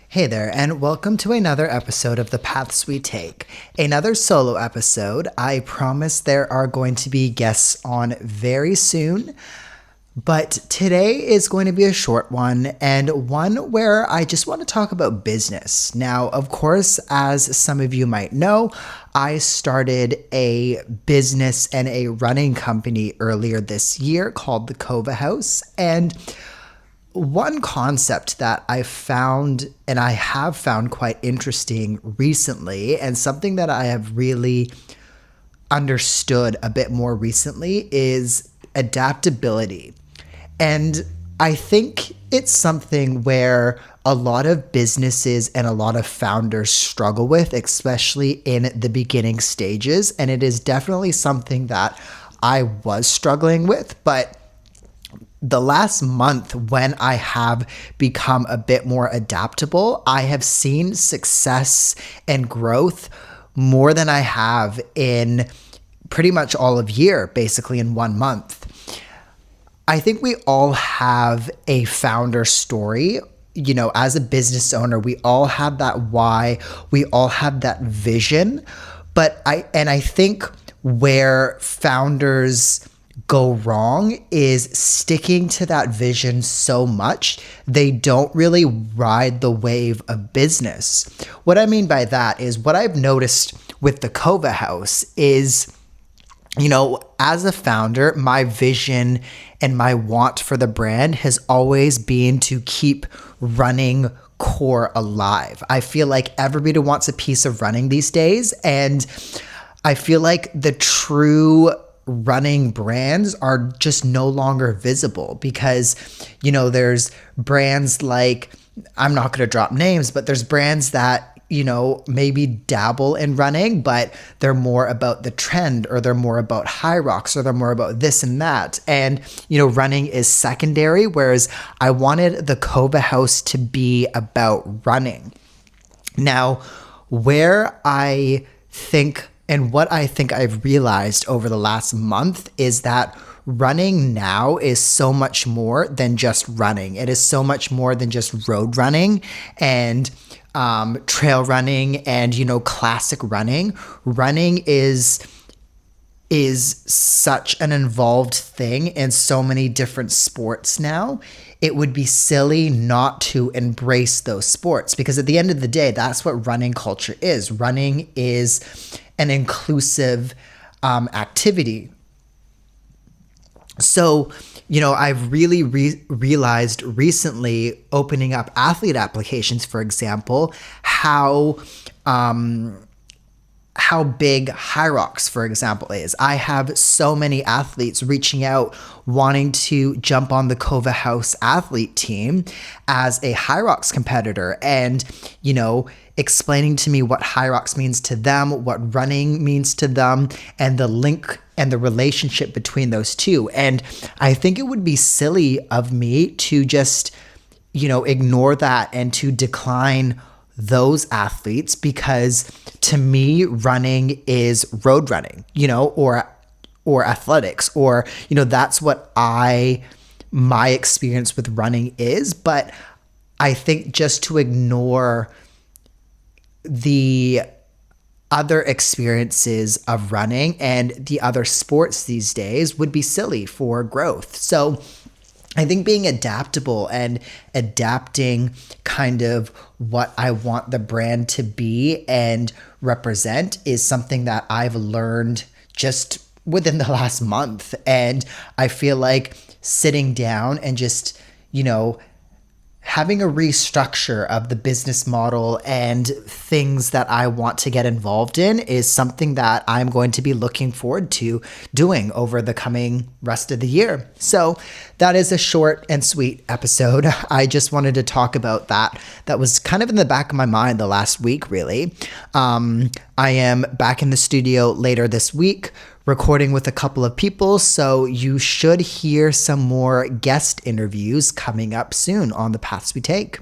Hey there, and welcome to another episode of The Paths We Take. Another solo episode. I promise there are going to be guests on very soon, but today is going to be a short one and one where I just want to talk about business. Now, of course, as some of you might know, I started a business and a running company earlier this year called the Kova House, and one concept that I found and I have found quite interesting recently, and something that I have really understood a bit more recently, is adaptability. And I think it's something where a lot of businesses and a lot of founders struggle with, especially in the beginning stages. And it is definitely something that I was struggling with, but the last month, when I have become a bit more adaptable, I have seen success and growth more than I have in pretty much all of year, basically in 1 month. I think we all have a founder story. You know, as a business owner, we all have that why, we all have that vision. But I think where founders go wrong is sticking to that vision so much they don't really ride the wave of business. What I mean by that is, what I've noticed with the Kova House is, you know, as a founder, my vision and my want for the brand has always been to keep running core alive. I feel like everybody wants a piece of running these days, and I feel like the true running brands are just no longer visible because, you know, there's brands like, I'm not going to drop names, but there's brands that, you know, maybe dabble in running, but they're more about the trend, or they're more about high rocks, or they're more about this and that. And, you know, running is secondary, whereas I wanted the Kova House to be about running. Now, where I think and what I think I've realized over the last month is that running now is so much more than just running. It is so much more than just road running and trail running and, you know, classic running. Running is such an involved thing in so many different sports now. It would be silly not to embrace those sports, because at the end of the day, that's what running culture is. Running is an inclusive activity. So, you know, I've really realized recently, opening up athlete applications, for example, how big High Rocks, for example, is. I have so many athletes reaching out, wanting to jump on the Kova House athlete team as a High Rocks competitor, and, you know, explaining to me what High Rocks means to them, what running means to them, and the link and the relationship between those two. And I think it would be silly of me to just, you know, ignore that and to decline those athletes, because to me, running is road running, you know, or athletics, or, you know, that's what my experience with running is. But I think just to ignore the other experiences of running and the other sports these days would be silly for growth. So I think being adaptable and adapting kind of what I want the brand to be and represent is something that I've learned just within the last month. And I feel like sitting down and just, you know, having a restructure of the business model and things that I want to get involved in is something that I'm going to be looking forward to doing over the coming rest of the year. So that is a short and sweet episode. I just wanted to talk about that. That was kind of in the back of my mind the last week, really. I am back in the studio later this week, recording with a couple of people, so you should hear some more guest interviews coming up soon on The Paths We Take.